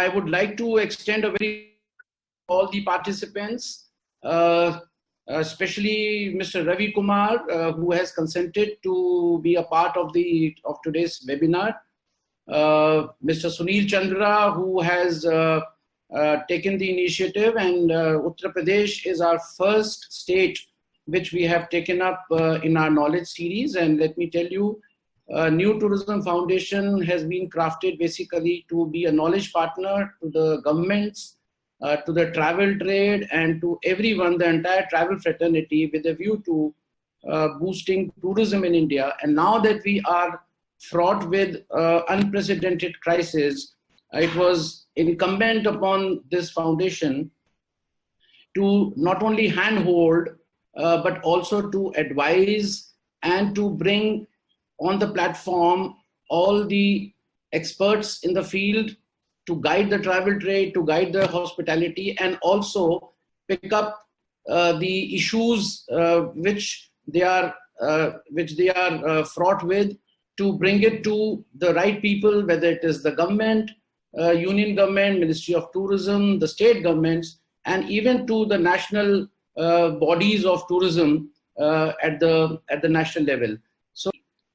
I would like to extend a very all the participants, especially Mr. Ravi Kumar, who has consented to be a part of today's webinar. Mr. Sunil Chandra, who has taken the initiative, and Uttar Pradesh is our first state which we have taken up in our knowledge series. And let me tell you, New Tourism Foundation has been crafted basically to be a knowledge partner to the governments, to the travel trade, and to everyone, the entire travel fraternity, with a view to boosting tourism in India. And now that we are fraught with unprecedented crisis, it was incumbent upon this foundation to not only handhold, but also to advise and to bring on the platform all the experts in the field to guide the travel trade, to guide the hospitality, and also pick up the issues which they are fraught with, to bring it to the right people, whether it is the government, union government, Ministry of Tourism, the state governments, and even to the national bodies of tourism at the national level.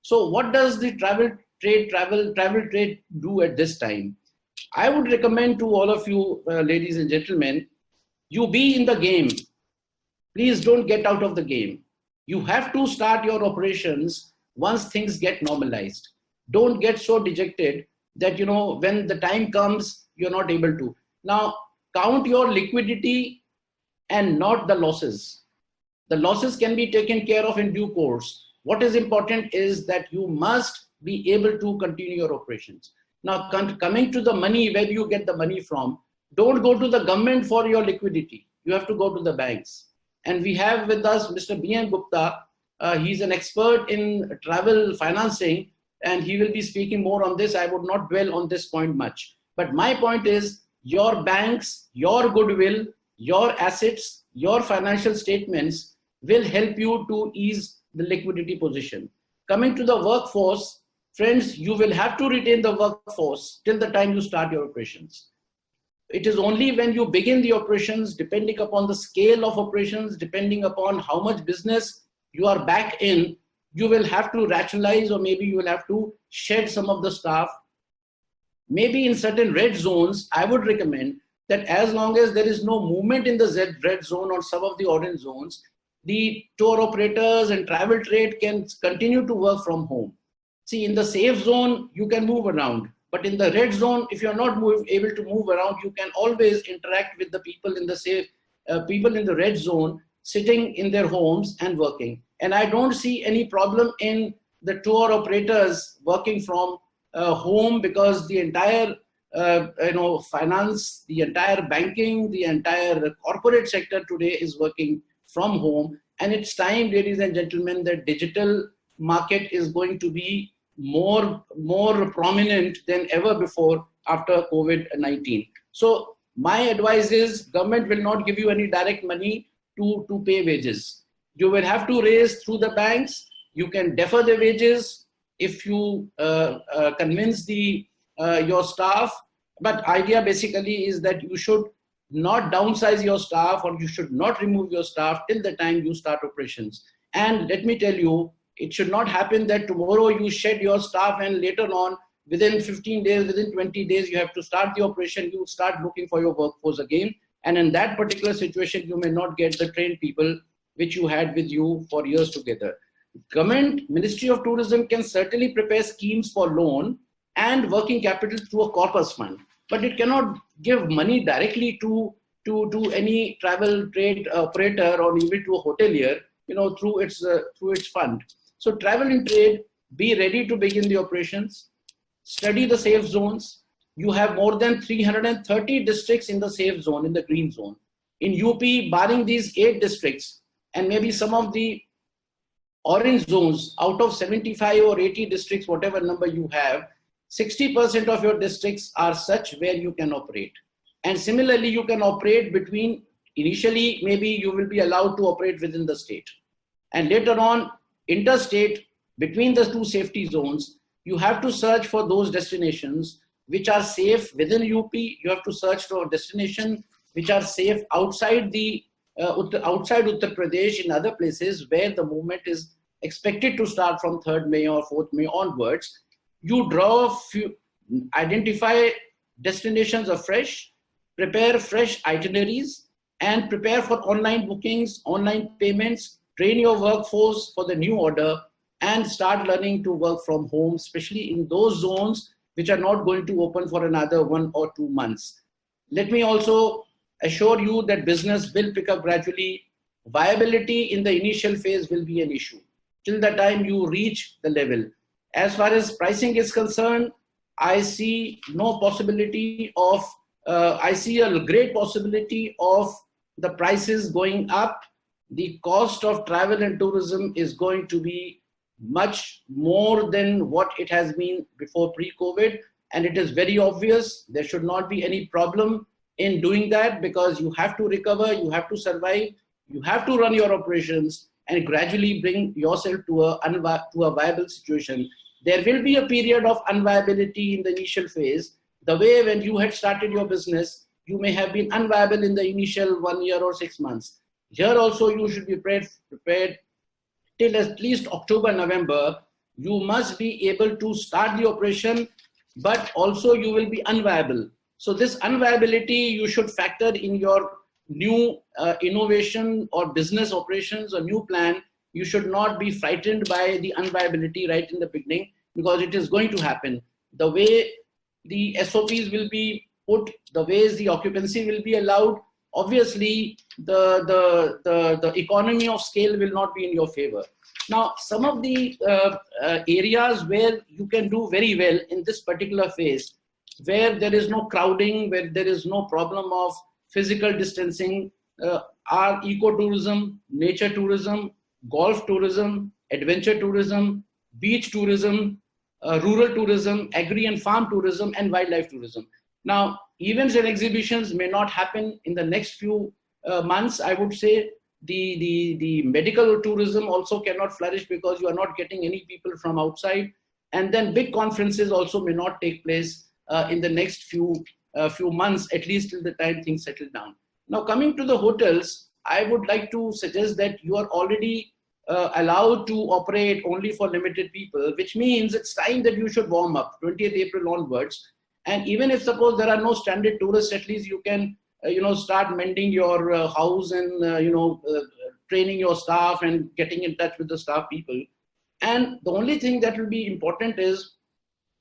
So what does the travel trade do at this time? I would recommend to all of you, ladies and gentlemen, you be in the game. Please don't get out of the game. You have to start your operations once things get normalized. Don't get so dejected that, you know, when the time comes, you're not able to. Now, count your liquidity and not the losses. The losses can be taken care of in due course. What is important is that you must be able to continue your operations. Now, coming to the money, where you get the money from, don't go to the government for your liquidity. You have to go to the banks. And we have with us Mr. B.N. Gupta. He's an expert in travel financing, and he will be speaking more on this. I would not dwell on this point much. But my point is, your banks, your goodwill, your assets, your financial statements will help you to ease the liquidity position. Coming to the workforce, friends, you will have to retain the workforce till the time you start your operations. It is only when you begin the operations, depending upon the scale of operations, depending upon how much business you are back in, you will have to rationalize, or maybe you will have to shed some of the staff. Maybe in certain red zones, I would recommend that as long as there is no movement in the red zone or some of the orange zones, the tour operators and travel trade can continue to work from home. See, in the safe zone, you can move around. But in the red zone, if you're not able to move around, you can always interact with the people in the people in the red zone, sitting in their homes and working. And I don't see any problem in the tour operators working from home, because the entire finance, the entire banking, the entire corporate sector today is working from home. And it's time, ladies and gentlemen, that digital market is going to be more prominent than ever before after COVID-19. So my advice is, government will not give you any direct money to pay wages. You will have to raise through the banks. You can defer the wages if you convince your staff. But idea basically is that you should not downsize your staff, or you should not remove your staff till the time you start operations. And let me tell you, it should not happen that tomorrow you shed your staff and later on, within 15 days, within 20 days, you have to start the operation, you start looking for your workforce again. And in that particular situation, you may not get the trained people which you had with you for years together. Government, Ministry of Tourism can certainly prepare schemes for loan and working capital through a corpus fund, but it cannot give money directly to any travel trade operator or even to a hotelier, through its fund. So travel and trade, be ready to begin the operations. Study the safe zones. You have more than 330 districts in the safe zone, in the green zone. In UP, barring these 8 districts and maybe some of the orange zones, out of 75 or 80 districts, whatever number you have, 60% of your districts are such where you can operate. And similarly, you can operate between, initially, maybe you will be allowed to operate within the state. And later on, interstate, between the 2 safety zones, you have to search for those destinations which are safe within UP. You have to search for destinations which are safe outside outside Uttar Pradesh, in other places where the movement is expected to start from 3rd May or 4th May onwards. You identify destinations afresh, prepare fresh itineraries, and prepare for online bookings, online payments, train your workforce for the new order, and start learning to work from home, especially in those zones which are not going to open for another 1 or 2 months. Let me also assure you that business will pick up gradually. Viability in the initial phase will be an issue till the time you reach the level. As far as pricing is concerned, I see no possibility of, I see a great possibility of the prices going up. The cost of travel and tourism is going to be much more than what it has been before pre-COVID. And it is very obvious there should not be any problem in doing that, because you have to recover, you have to survive, you have to run your operations and gradually bring yourself to a viable situation. There will be a period of unviability in the initial phase. The way when you had started your business, you may have been unviable in the initial 1 year or 6 months. Here also you should be prepared till at least October, November. You must be able to start the operation, but also you will be unviable. So this unviability you should factor in your new innovation or business operations or new plan. You should not be frightened by the unviability right in the beginning, because it is going to happen. The way the SOPs will be put, the ways the occupancy will be allowed, obviously the economy of scale will not be in your favor. Now, some of the areas where you can do very well in this particular phase, where there is no crowding, where there is no problem of physical distancing, are ecotourism, nature tourism, golf tourism, adventure tourism, beach tourism, rural tourism, agri and farm tourism, and wildlife tourism. Now, events and exhibitions may not happen in the next few months. I would say the medical tourism also cannot flourish, because you are not getting any people from outside. And then big conferences also may not take place in the next few months, at least till the time things settle down. Now, coming to the hotels, I would like to suggest that you are already allowed to operate only for limited people, which means it's time that you should warm up 20th April onwards. And even if suppose there are no standard tourists, at least you can start mending your house and training your staff and getting in touch with the staff people. And the only thing that will be important is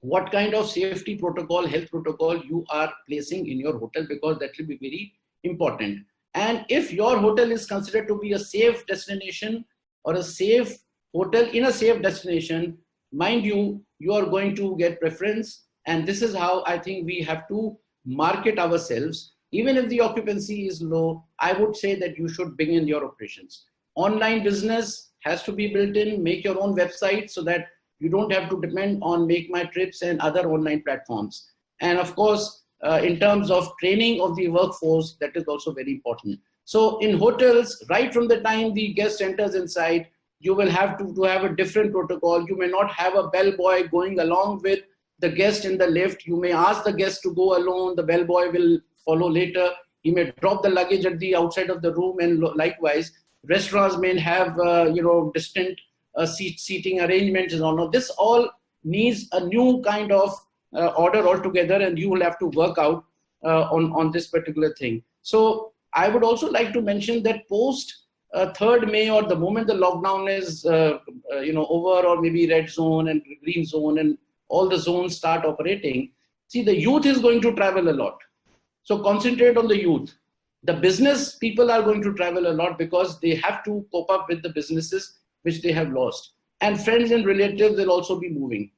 what kind of safety protocol, health protocol you are placing in your hotel, because that will be very important. And if your hotel is considered to be a safe destination or a safe hotel in a safe destination, mind you, you are going to get preference. And this is how I think we have to market ourselves. Even if the occupancy is low, I would say that you should begin your operations. Online business has to be built in. Make your own website so that you don't have to depend on Make My Trips and other online platforms. And of course, in terms of training of the workforce, that is also very important. So in hotels, right from the time the guest enters inside, you will have to have a different protocol. You may not have a bellboy going along with the guest in the lift. You may ask the guest to go alone. The bellboy will follow later. He may drop the luggage at the outside of the room, and likewise, restaurants may have distant seating arrangements and all. Now, this all needs a new kind of order altogether, and you will have to work out on this particular thing. So I would also like to mention that post 3rd May, or the moment the lockdown is over, or maybe red zone and green zone and all the zones start operating, see, the youth is going to travel a lot. So concentrate on the youth. The business people are going to travel a lot, because they have to cope up with the businesses which they have lost. And friends and relatives will also be moving.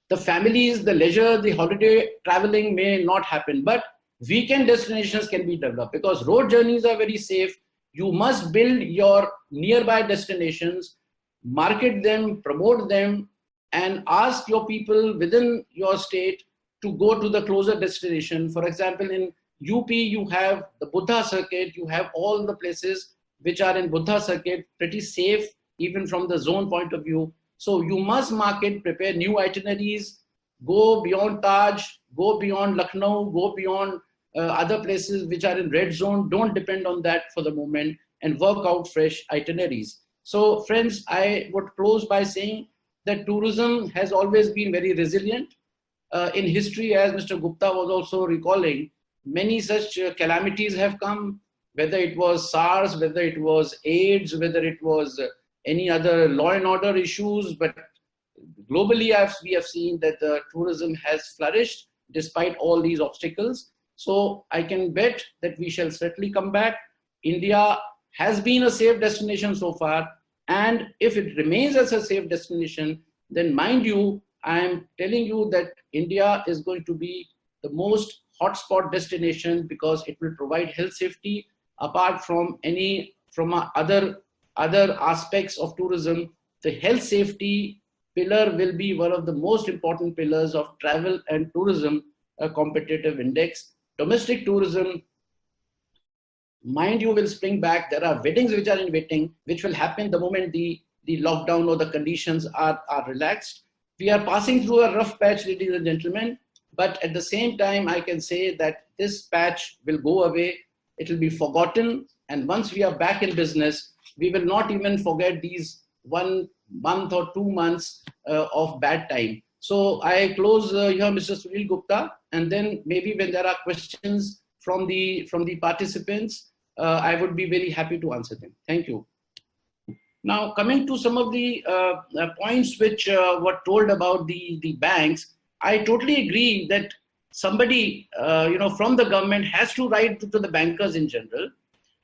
The families, the leisure, the holiday traveling may not happen, but weekend destinations can be developed, because road journeys are very safe. You must build your nearby destinations, market them, promote them, and ask your people within your state to go to the closer destination. For example, in UP, you have the Buddha circuit, you have all the places which are in Buddha circuit, pretty safe, even from the zone point of view. So you must market, prepare new itineraries, go beyond Taj, go beyond Lucknow, go beyond other places which are in red zone. Don't depend on that for the moment and work out fresh itineraries. So friends, I would close by saying that tourism has always been very resilient. In history, as Mr. Gupta was also recalling, many such calamities have come, whether it was SARS, whether it was AIDS, whether it was any other law and order issues. But globally, we have seen that the tourism has flourished despite all these obstacles. So I can bet that we shall certainly come back. India has been a safe destination so far. And if it remains as a safe destination, then mind you, I am telling you that India is going to be the most hotspot destination because it will provide health safety apart from other aspects of tourism. The health safety pillar will be one of the most important pillars of travel and tourism competitive index. Domestic tourism, mind you, will spring back. There are weddings which are in waiting, which will happen the moment the lockdown or the conditions are relaxed. We are passing through a rough patch, ladies and gentlemen, but at the same time, I can say that this patch will go away. It will be forgotten. And once we are back in business, we will not even forget these 1 month or 2 months of bad time. So I close here, Mr. Sunil Gupta, and then maybe when there are questions from the participants, I would be very happy to answer them. Thank you. Now, coming to some of the points which were told about the banks, I totally agree that somebody from the government has to write to the bankers in general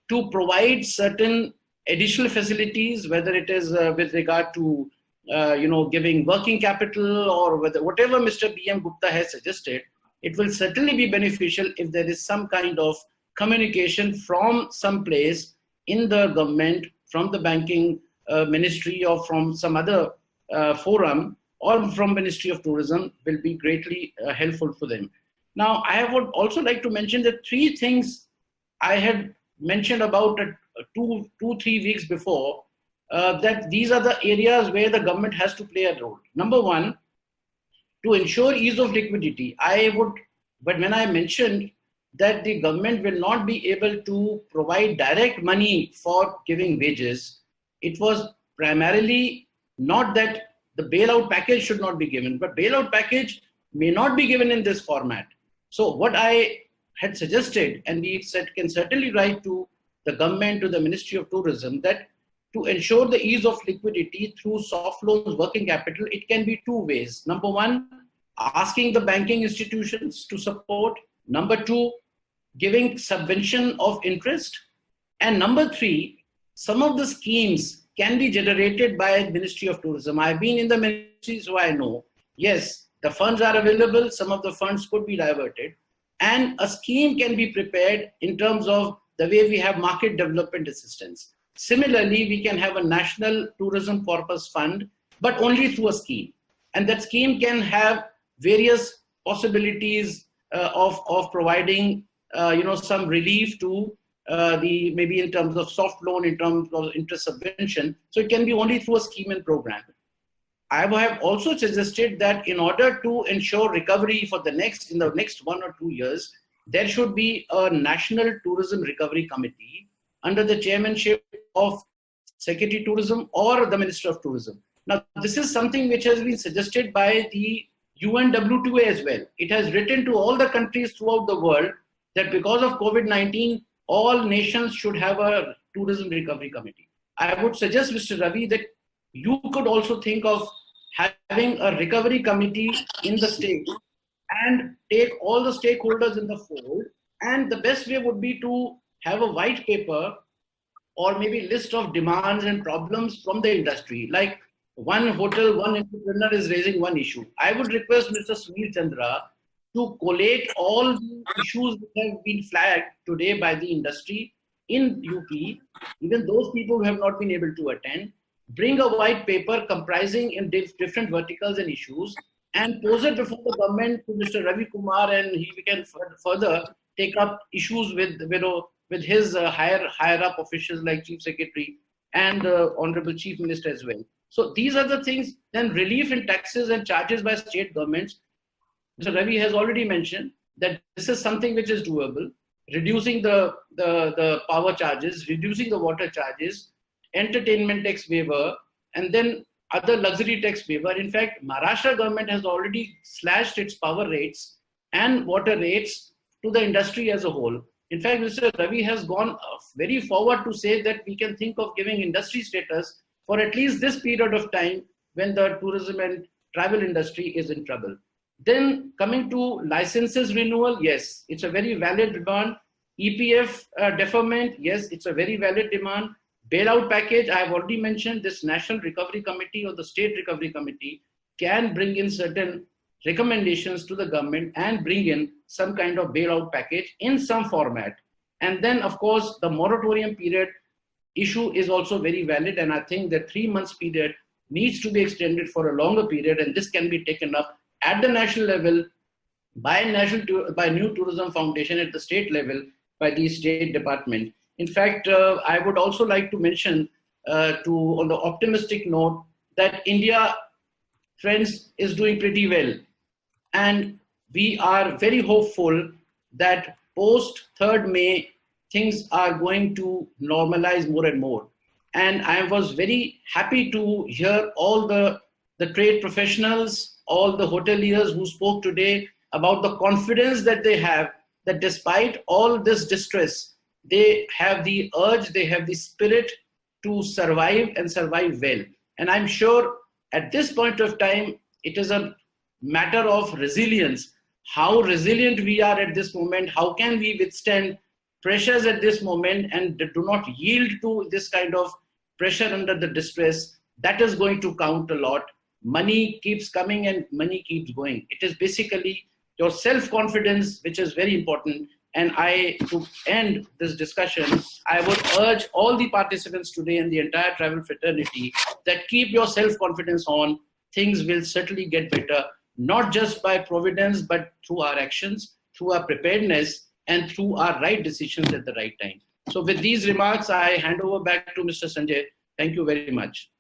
to provide certain additional facilities, whether it is with regard to giving working capital or whatever Mr. B.M. Gupta has suggested. It will certainly be beneficial if there is some kind of communication from some place in the government, from the banking ministry or from some other forum or from Ministry of Tourism will be greatly helpful for them. Now, I would also like to mention the 3 things I had mentioned about 2-3 weeks before, that these are the areas where the government has to play a role. Number 1, to ensure ease of liquidity. But when I mentioned that the government will not be able to provide direct money for giving wages, it was primarily not that the bailout package should not be given, but bailout package may not be given in this format. So what I had suggested, and we can certainly write to the government, to the Ministry of Tourism, that to ensure the ease of liquidity through soft loans, working capital, it can be 2 ways. Number 1, asking the banking institutions to support. Number 2, giving subvention of interest. And number 3, some of the schemes can be generated by Ministry of Tourism. I've been in the ministry, so I know. Yes, the funds are available. Some of the funds could be diverted. And a scheme can be prepared in terms of the way we have market development assistance. Similarly, we can have a National Tourism Corpus Fund, but only through a scheme. And that scheme can have various possibilities of providing some relief to maybe in terms of soft loan, in terms of interest subvention. So it can be only through a scheme and program. I have also suggested that in order to ensure recovery for in the next 1 or 2 years, there should be a National Tourism Recovery Committee under the chairmanship of Secretary Tourism or the Minister of Tourism. Now, this is something which has been suggested by the UNWTO as well. It has written to all the countries throughout the world that because of COVID-19, all nations should have a tourism recovery committee. I would suggest, Mr. Ravi, that you could also think of having a recovery committee in the state and take all the stakeholders in the fold. And the best way would be to have a white paper or maybe list of demands and problems from the industry. Like one hotel, one entrepreneur is raising one issue. I would request Mr. Sunil Chandra to collate all the issues that have been flagged today by the industry in UP, even those people who have not been able to attend, bring a white paper comprising in different verticals and issues, and pose it before the government to Mr. Ravi Kumar, and he can further take up issues with his higher up officials like Chief Secretary and Honorable Chief Minister as well. So these are the things. Then relief in taxes and charges by state governments. Mr. Ravi has already mentioned that this is something which is doable, reducing the power charges, reducing the water charges, entertainment tax waiver, and then other luxury tax waiver. In fact, Maharashtra government has already slashed its power rates and water rates to the industry as a whole. In fact, Mr. Ravi has gone very forward to say that we can think of giving industry status for at least this period of time when the tourism and travel industry is in trouble. Then coming to licenses renewal, yes, it's a very valid demand. EPF deferment, yes, it's a very valid demand. Bailout package, I have already mentioned, this National Recovery Committee or the State Recovery Committee can bring in certain recommendations to the government and bring in some kind of bailout package in some format. And then, of course, the moratorium period issue is also very valid. And I think the 3 months period needs to be extended for a longer period. And this can be taken up at the national level by New Tourism Foundation, at the state level by the State Department. In fact, I would also like to mention on the optimistic note that India, friends, is doing pretty well. And we are very hopeful that post 3rd May, things are going to normalize more and more. And I was very happy to hear all the trade professionals, all the hoteliers who spoke today about the confidence that they have, that despite all this distress, they have the urge, they have the spirit to survive and survive well. And I'm sure at this point of time, it is a matter of resilience. How resilient we are at this moment, how can we withstand pressures at this moment and do not yield to this kind of pressure under the distress, that is going to count a lot. Money keeps coming and money keeps going. It is basically your self-confidence, which is very important. And to end this discussion, I would urge all the participants today and the entire travel fraternity that keep your self-confidence on. Things will certainly get better, not just by providence, but through our actions, through our preparedness, and through our right decisions at the right time. So with these remarks, I hand over back to Mr. Sanjay. Thank you very much.